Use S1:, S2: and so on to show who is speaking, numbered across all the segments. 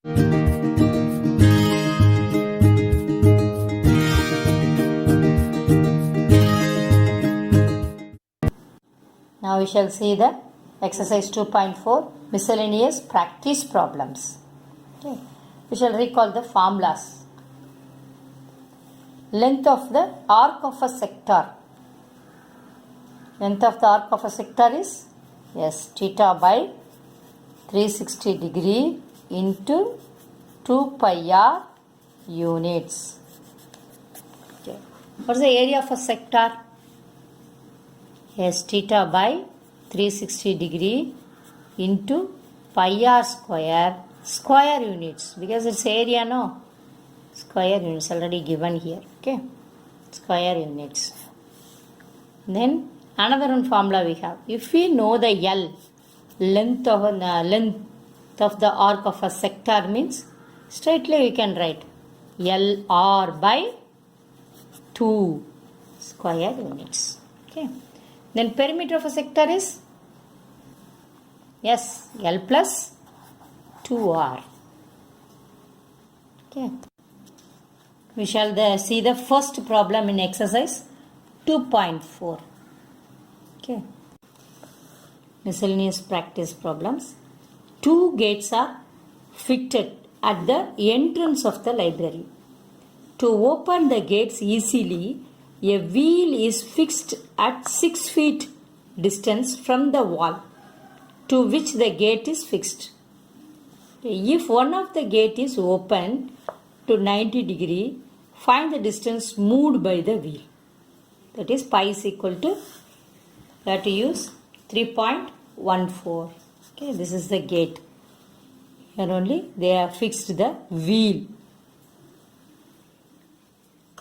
S1: Now we shall see the exercise 2.4 miscellaneous practice problems. Okay. We shall recall the formulas. Length of the arc of a sector. Length of the arc of a sector is theta by 360 degree into 2 pi r units. Okay. What is the area of a sector? Theta by 360 degree into pi r square units, because it's area, no? Square units already given here. Okay, square units. Then another one formula we have. If we know the L, length of the arc of a sector means straightly we can write LR by 2 square units. Okay. Then perimeter of a sector is L plus 2R. Okay. We shall see the first problem in exercise 2.4. Okay. Miscellaneous practice problems. 2 gates are fitted at the entrance of the library. To open the gates easily, a wheel is fixed at 6 feet distance from the wall to which the gate is fixed. If one of the gate is opened to 90 degree, find the distance moved by the wheel. That is pi is equal to, we have to use 3.14. Okay, this is the gate. Here only they have fixed the wheel.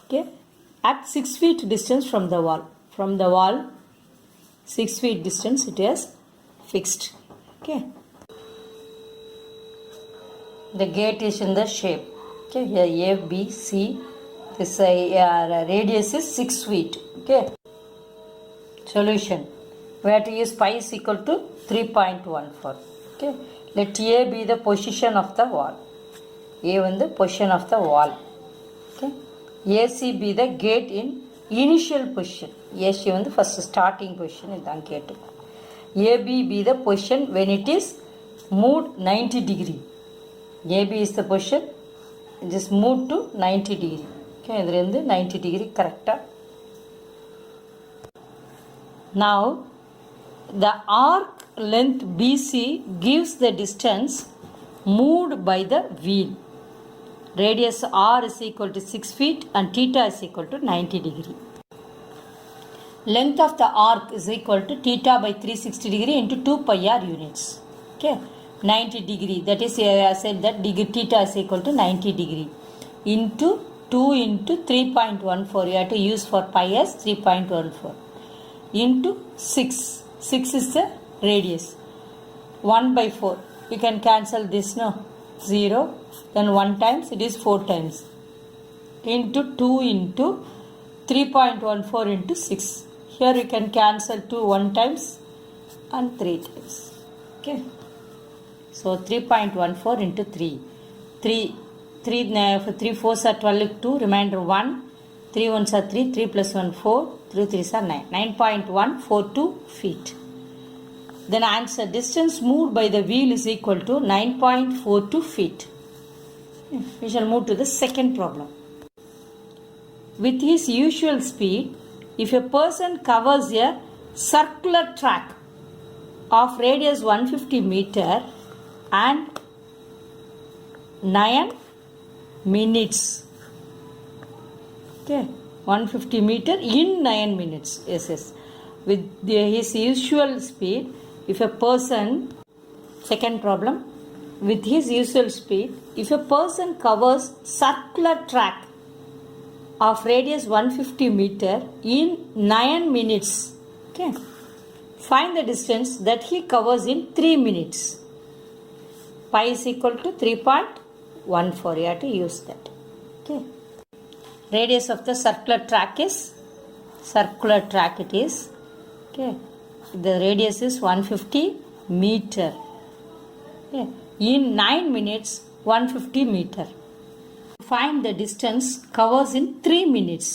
S1: Okay, at 6 feet distance from the wall. From the wall, 6 feet distance it is fixed. Okay. The gate is in the shape. Okay, here A, B, C. This radius is 6 feet. Okay. Solution. We have to use pi is equal to 3.14. Okay. Let A be the position of the wall. A is the position of the wall. Okay. AC be the gate in initial position. AC is the first starting position in the gate. AB be the position when it is moved 90 degree. AB is the position, just moved to 90 degree. Okay, there is 90 degree correct. Now, the arc length BC gives the distance moved by the wheel. Radius R is equal to 6 feet and theta is equal to 90 degree. Length of the arc is equal to theta by 360 degree into 2 pi r units. Okay, 90 degree. That is, I said that theta is equal to 90 degree into 2 into 3.14. You have to use for pi as 3.14 into 6. 6 is the radius. 1 by 4. You can cancel this, no? 0. Then 1 times, it is 4 times. Into 2 into 3.14 into 6. Here you can cancel 2 1 times and 3 times. Okay. So 3.14 into 3. 3 fours are 12, 2, remainder 1. 3 ones are 3, 3 plus 1, 4. 3 threes are 9. 9.142 feet. Then answer, distance moved by the wheel is equal to 9.42 feet. We shall move to the second problem. With his usual speed, if a person covers a circular track of radius 150 meter and 9 minutes. Okay, 150 meter in 9 minutes. Yes. With his usual speed, if a person, second problem, with his usual speed, if a person covers circular track of radius 150 meter in 9 minutes, okay, find the distance that he covers in 3 minutes. Pi is equal to 3.14. You have to use that. Okay. Radius of the circular track is, it is, okay, the radius is 150 meter. Okay. In 9 minutes, 150 meter. Find the distance covers in 3 minutes.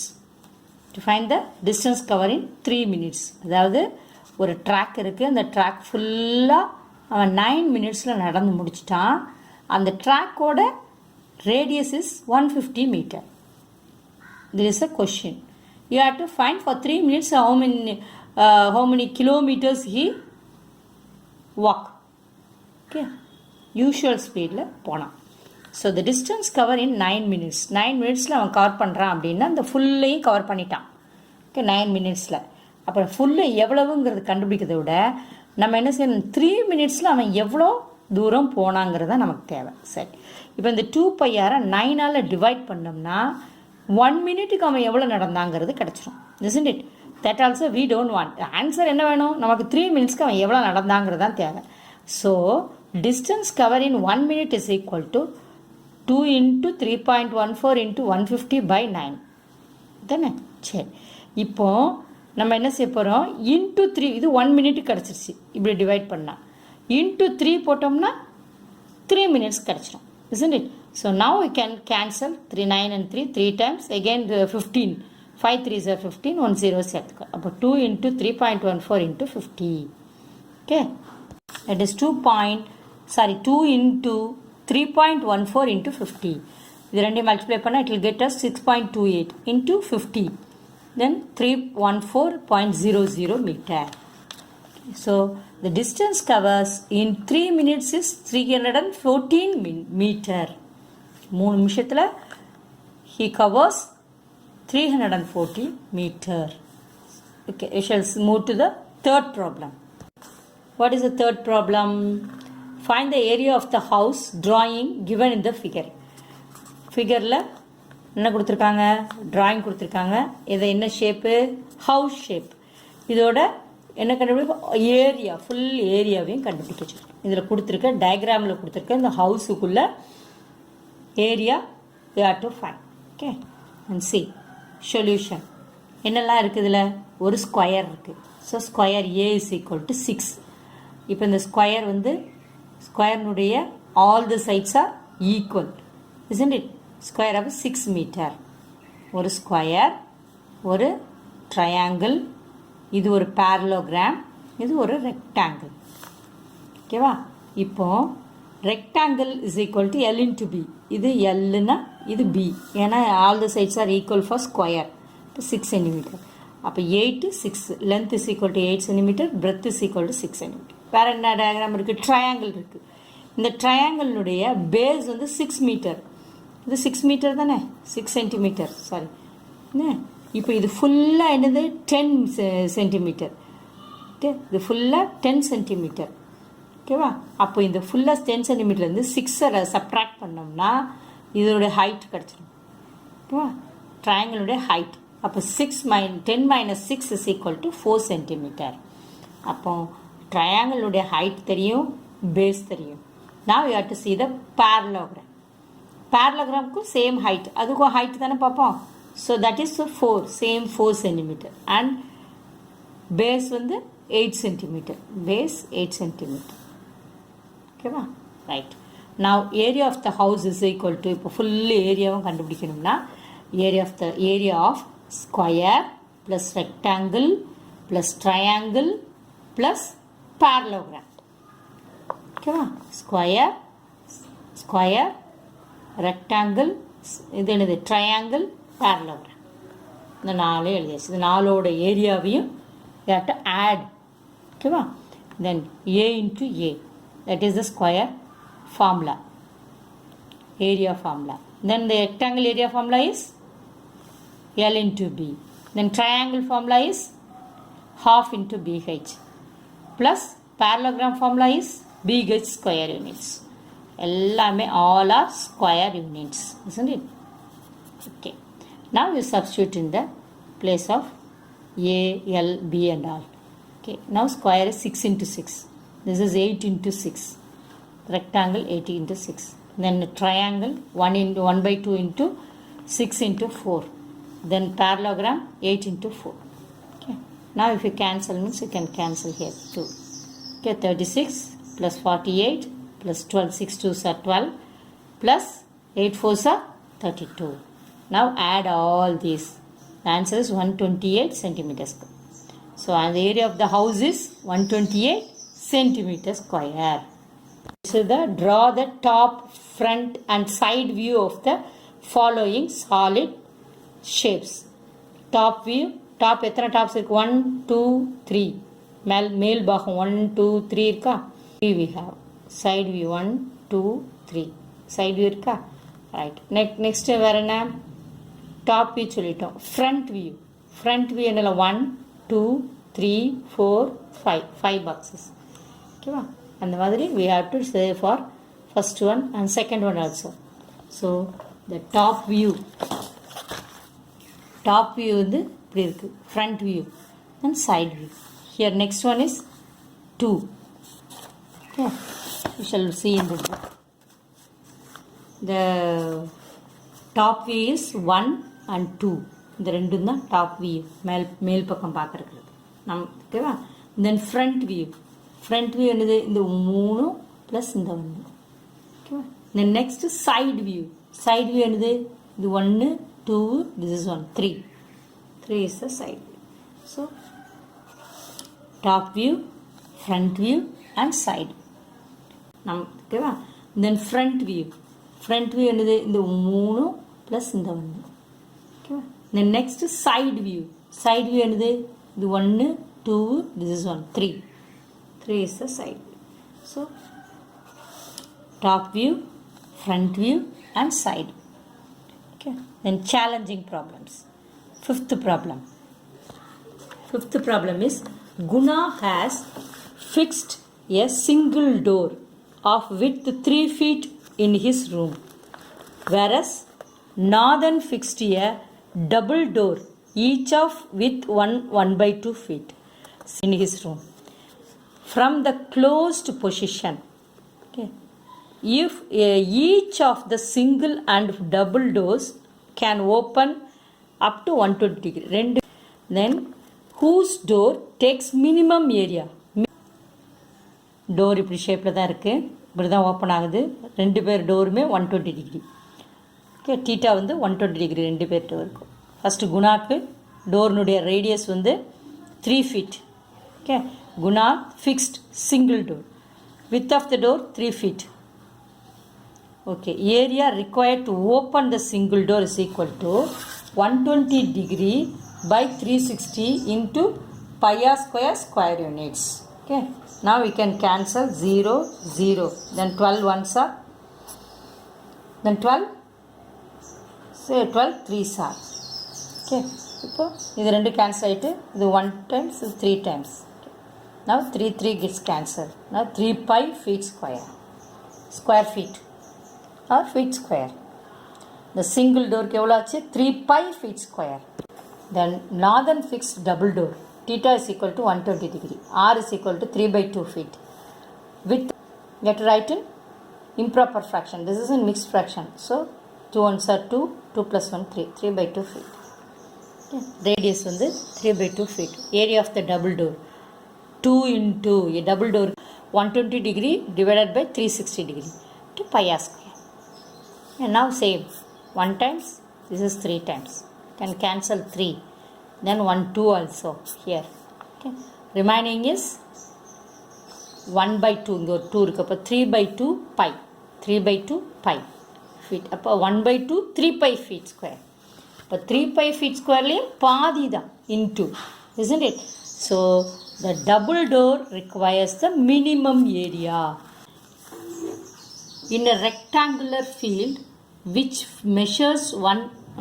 S1: To find the distance cover in 3 minutes. அதாவது ஒரு track இருக்குது, அந்த track ஃபுல்லாக அவன் 9 மினிட்ஸில் நடந்து முடிச்சிட்டான். அந்த ட்ராக்கோட radius is 150 meter. There is a question. You have to find for 3 minutes how many kilometers he walk. Okay. Usual speedல போனான். So the distance cover in 9 minutes. 9 minutesல அவன் கவர் பண்ணுறான் அப்படின்னா அந்த ஃபுல்லையும் கவர் பண்ணிட்டான். ஓகே, 9 minutesல. அப்புறம் ஃபுல்லு எவ்வளவுங்கிறது கண்டுபிடிக்கிறத விட நம்ம என்ன செய்யணும், 3 minutesல அவன் எவ்வளோ தூரம் போனாங்கிறத நமக்கு தேவை. சரி, இப்போ இந்த 2πr 9ஆல் டிவைட் பண்ணோம்னா 1 minute-க்கு அவன் எவ்வளோ நடந்தாங்கிறது கிடச்சிரும். isn't it? That also we don't want. Answer என்ன வேணும், நமக்கு 3 minutesக்கு அவன் எவ்வளோ நடந்தாங்கிறது தான் தேவை. So distance cover in 1 minute is equal to 2 into 3.14 into 150 by 9 தானே. சரி, இப்போ நம்ம என்ன செய்ய போகிறோம், இன்ட்டு 3, இது 1 minute கிடச்சிருச்சு. இப்படி டிவைட் பண்ணால் இன்ட்டு 3 போட்டோம்னா 3 minutes கிடச்சிரும். isn't it? So now we can cancel 3, 9 and 3, 3 times. Again 15, 5 3s are 15, 1 0 சேர்த்துக்கோ. அப்போ 2 into 3.14 into 50. Okay, that is 2 into 3.14 into 50. இது ரெண்டையும் மல்டிப்ளை பண்ணால் it will get us 6.28 into 50. Then 314.00 meter. So the distance covers in 3 minutes is 314 meter. 3 நிமிஷத்தில் he covers 314 meter. Okay, we shall move to the third problem. What is the third problem? Find the area of the house drawing given in the figure. ஃபிகரில் என்ன கொடுத்துருக்காங்க, drawing கொடுத்துருக்காங்க. இதை என்ன shape, house shape. இதோட என்ன கண்டுபிடிப்போம், area, full ஏரியாவையும் கண்டுபிடிக்க. இதில் கொடுத்துருக்க டயக்ராமில் கொடுத்துருக்க இந்த ஹவுஸுக்குள்ளே area you have to find. Okay, and C solution என்னெல்லாம் இருக்குது. இதில் ஒரு ஸ்கொயர் இருக்குது. So square A is equal to 6. இப்போ இந்த ஸ்கொயர் ஸ்கொயர்னுடைய all the sides are equal. isn't it? Square of 6 meter. ஒரு ஸ்கொயர், ஒரு ட்ரையாங்கிள், இது ஒரு parallelogram, இது ஒரு ரெக்டாங்கிள். ஓகேவா? இப்போ rectangle is equal to L into B. இது எல்லுன்னா இது பி, ஏன்னா all the sides are equal for square. இப்போ 6 centimeter. அப்போ 8 6, length is equal to 8 centimeter, breadth is equal to 6 centimeter. வேறு என்ன டயக்ராம் இருக்குது, ட்ரையாங்கிள் இருக்குது. இந்த ட்ரையாங்கிளுடைய பேஸ் 6 meter. இது 6 meter தானே, 6 centimeter, சாரி. இப்போ இது ஃபுல்லாக என்னது 10 centimeter. ஓகே, இது ஃபுல்லாக 10 centimeter. ஓகேவா? அப்போ இந்த ஃபுல்லாக 10 centimeterலேருந்து 6 சப்ட்ராக்ட் பண்ணோம்னா இதோடைய ஹைட் கிடச்சிடும். ஓகேவா? ட்ரையாங்கிளுடைய ஹைட். அப்போ 10 minus 6 is equal to 4 centimeter. அப்போ ட்ரையாங்கிளுடைய ஹைட் தெரியும், பேஸ் தெரியும். Now you have to see the parallelogram. Parallelogram same height. அதுக்கும் height தானே பார்ப்போம். So that is 4, same 4 centimeter. And base 8 centimeter. Base 8 centimeter. ஓகேவா? Right. Now area of the house is equal to, இப்போ full ஏரியாவும் கண்டுபிடிக்கணும்னா area of square plus rectangle plus triangle plus parallelogram. ஓகேவா? Square rectangle, இது என்னது triangle, parallelogram. இந்த 4 எழுதியாச்சு. இந்த 4ஓட ஏரியாவையும் you have to add. ஓகேவா? then a into a, that is the square formula, area formula. then the rectangle area formula is L into B. then triangle formula is half into BH plus parallelogram formula is BH square units. எல்லாமே all are square units, isn't it? Okay, now you substitute in the place of A, L, B and all. Okay, now square is 6 into 6. This is 8 into 6. Rectangle 8 into 6. Then triangle 1 by 2 into 6 into 4. Then parallelogram 8 into 4. Okay, now if you cancel means you can cancel here 2. Okay, 36 plus 48 plus 12, 6 2s are 12, plus 8 fours are 32. Now add all these. The answer is 128 centimeters square. So the area of the house is 128 centimeters square. So draw the top, front and side view of the following solid shapes. Top view, top எத்தனை tops இருக்கு? 1 2 3. மேல் பாகம் 1 2 3 இருக்கா? We have side view 1 2 3. Side view இருக்கா? Right. Next வேற என்ன? Top view சொல்லிட்டோம். Front view என்னல 1 2 3 4 5 boxes. ஓகேவா? அந்த மாதிரி we have to say for first one and second one also. So the top view வந்து இப்படி இருக்கு. Front view and side view. Here next one is 2. Okay. We shall see in the book. The top view is 1 and 2. இந்த ரெண்டும் தான் top view, மேல் பக்கம் பார்க்கறது. ஓகேவா? தென் ஃப்ரண்ட் வியூ என்னது? இந்த 3 ப்ளஸ் இந்த 1. ஓகேவா? தென் நெக்ஸ்ட் சைடு வியூ என்னது? இது 1 2 this is 1 3 is the side view. So top view, front view and side. ஓகேவா? தென் ஃப்ரண்ட் வியூ என்னது? இந்த 3 ப்ளஸ் இந்த 1. ஓகேவா? தென் நெக்ஸ்ட் சைடு வியூ என்னது? இது 1 2 this is 1 3 is the side view. So top view, front view and side view. Okay. Then challenging problems. Fifth problem is Guna has fixed a single door of width 3 feet in his room, whereas Nathan fixed a double door each of with 1/2 feet in his room from the closed position. Okay. If each of the single and double doors can open up to 120 degree, then whose door takes minimum area? Door இப்படி ஷேப்பில் தான் இருக்குது, இப்படி தான் open ஆகுது. ரெண்டு பேர் டோருமே 120 degree. Okay, theta வந்து 120 டிகிரி ரெண்டு பேர் டோருக்கு. ஃபஸ்ட்டு குணாக்கு டோர்னுடைய ரேடியஸ் வந்து 3 feet. Okay, Guna fixed single door, width of the door 3 feet. Okay, area required to open the single door is equal to 120 degree by 360 into pi r square units. Okay, now we can cancel 0 0, then 12 ones are, then 12 say 12 3s are. Okay, இப்போ இது ரெண்டு cancel ஆகிட்டு இது 1 times இது 3 times. Now 3 gets cancelled. Now 3 pi feet square feet or feet square. The single door எவ்வளோ ஆச்சு? 3 pi feet square. Then northern fixed double door, theta is equal to 120 degree, r is equal to 3/2 feet. With get write in improper fraction, this is in mixed fraction, so 2 ones are 2, 2 plus 1 3, 3/2 feet. Okay. Radius வந்து 3/2 feet. Area of the double door 2 into a double door 120 degree divided by 360 degree to pi r square. And now same 1 times, this is 3 times, can cancel 3, then 1 2 also here. Okay, remaining is 1/2, இங்கே ஒரு 2 இருக்குது, அப்போ 3/2 pi, 3/2 pi feet, அப்போ 1/2 3 pi feet square. இப்போ 3 pi feet squareலேயும் பாதி தான் into, isn't it? So the double door requires the minimum area. In a rectangular field which measures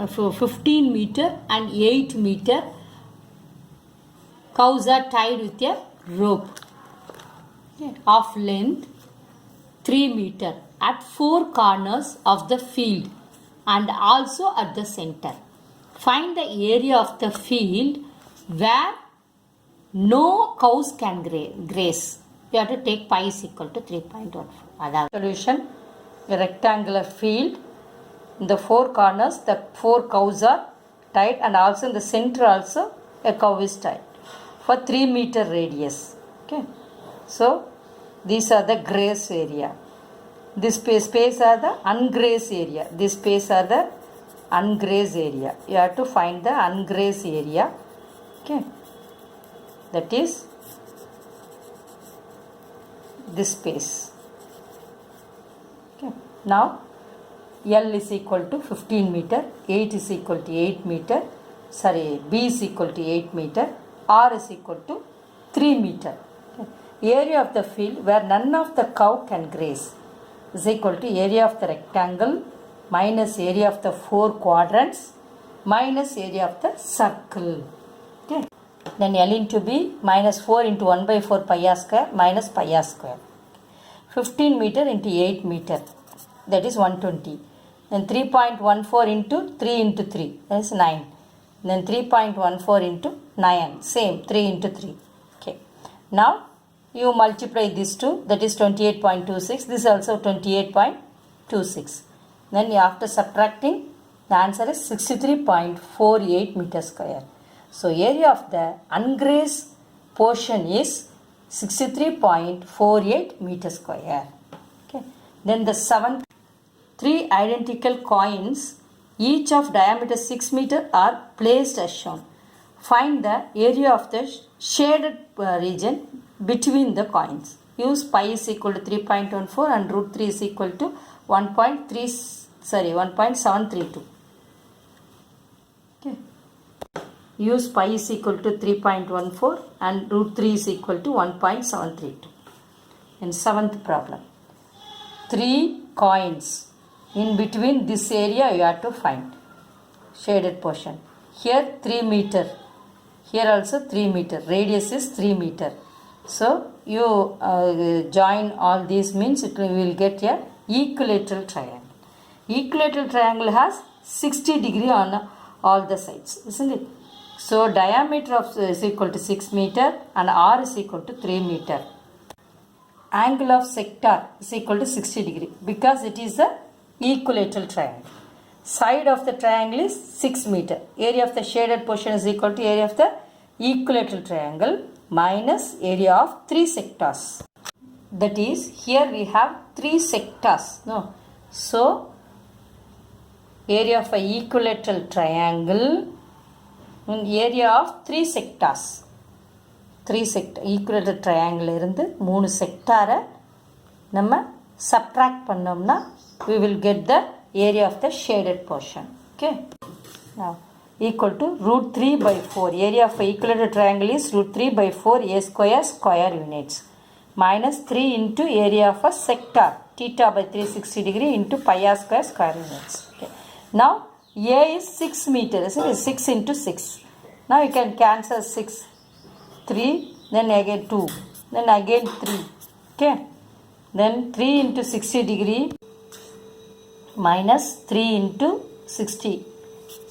S1: 15 meter and 8 meter, cows are tied with a rope of length 3 meter at 4 corners of the field and also at the center. Find the area of the field where no cows can graze. You have to take pi is equal to 3.14. That's solution. A rectangular field, in the 4 corners the 4 cows are tied, and also in the center also a cow is tied for 3 meter radius. Okay, so these are the graze area. This space are the ungrazed area. This space are the ungrazed area. You have to find the ungrazed area. Okay. That is this space. Okay. Now L is equal to 15 meter, 8 is equal to 8 meter, B is equal to 8 meter, R is equal to 3 meter. Okay. Area of the field where none of the cow can graze is equal to area of the rectangle minus area of the 4 quadrants minus area of the circle. Okay. Then L into B minus 4 into 1 by 4 pi r square minus pi r square. 15 meter into 8 meter, that is 120. Then 3.14 into 3 into 3, that is 9. Then 3.14 into 9, same 3 into 3. Okay. Now you multiply these two, that is 28.26. This is also 28.26. Then after subtracting, the answer is 63.48 meter square. So area of the ungrazed portion is 63.48 meter square. Okay. Then the seventh, 3 identical coins, each of diameter 6 meter, are placed as shown. Find the area of the shaded region between the coins. Use pi is equal to 3.14 and root 3 is equal to 1.732. Okay. Use pi is equal to 3.14 and root 3 is equal to 1.732. In seventh problem, 3 coins. In between this area you have to find shaded portion. Here 3 meter. Here also 3 meter. Radius is 3 meter. So you join all these means you will get a equilateral triangle. Equilateral triangle has 60 degree on all the sides, isn't it? So diameter of is equal to 6 meter and R is equal to 3 meter. Angle of sector is equal to 60 degree because it is a equilateral triangle. Side of the triangle is 6 meter. Area of the shaded portion is equal to area of the equilateral triangle minus area of 3 sectors. That is, here we have 3 sectors. No. So area of a equilateral triangle in area of 3 sectors. 3 sector equilateral triangle இருந்து 3 செக்டாரை நம்ம subtract பண்ணோம்னா we will get the area of the shaded portion. Okay. Now equal to root 3 by 4. Area of equilateral triangle is root 3 by 4 a square units minus 3 into area of a sector theta by 360 degree into pi r square units. Okay. Now a is 6 meter, isn't it? 6 into 6. Now you can cancel 6. 3, then again 2, then again 3. Okay. Then 3 into 60 degree minus 3 into 60.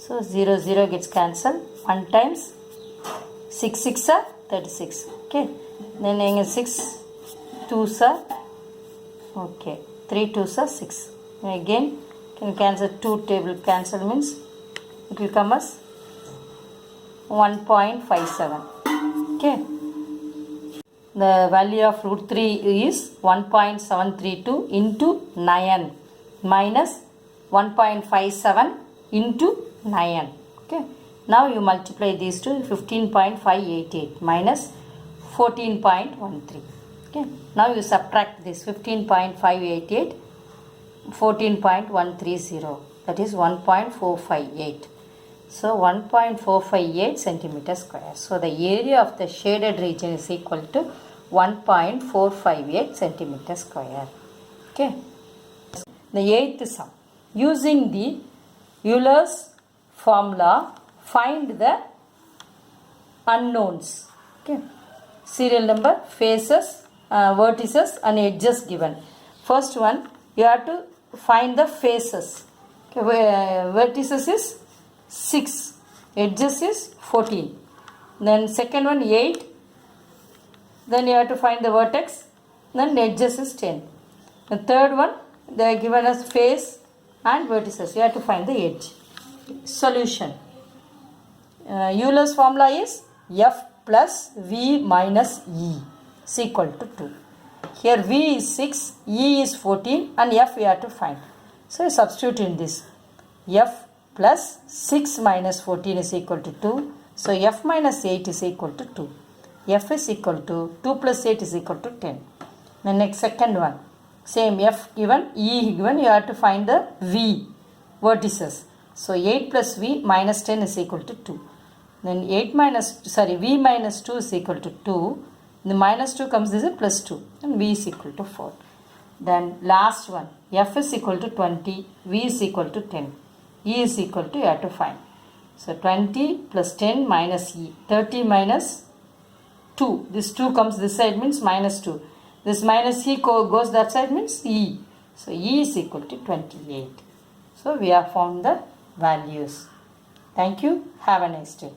S1: So 0, 0 gets cancelled. 1 times 6, 6 are 36. Okay. Then again 6, 2s are, okay, 3 2s are 6. And again can cancel 2 table cancel means it will come as 1.57. Okay. The value of root 3 is 1.732 into 9 minus 1.57 into 9. Okay. Now you multiply these two, 15.588 minus 14.13. Okay. Now you subtract this 15.588, 14.130, that is 1.458. So 1.458 centimeter square. So the area of the shaded region is equal to 1.458 centimeter square. Okay. The eighth sum. Using the Euler's formula, find the unknowns. Okay. Serial number, faces, vertices and edges given. First one, you have to find the faces. Okay. Vertices is 6, edges is 14. Then second one 8. Then you have to find the vertex. Then edges is 10. The third one, they are given as face and vertices. You have to find the edge. Solution. Euler's formula is F plus V minus E is equal to 2. Here V is 6, E is 14 and F we have to find. So substitute in this. F plus 6 minus 14 is equal to 2. So F minus 8 is equal to 2. F is equal to 2 plus 8 is equal to 10. The next second one. Same F given, E given, you have to find the V vertices. So 8 plus V minus 10 is equal to 2. Then V minus 2 is equal to 2. The minus 2 comes this is plus 2 and V is equal to 4. Then last one, F is equal to 20, V is equal to 10. E is equal to, you have to find. So 20 plus 10 minus E, 30 minus 2. This 2 comes this side means minus 2. This minus E goes that side means E. So E is equal to 28. So we have found the values. Thank you. Have a nice day.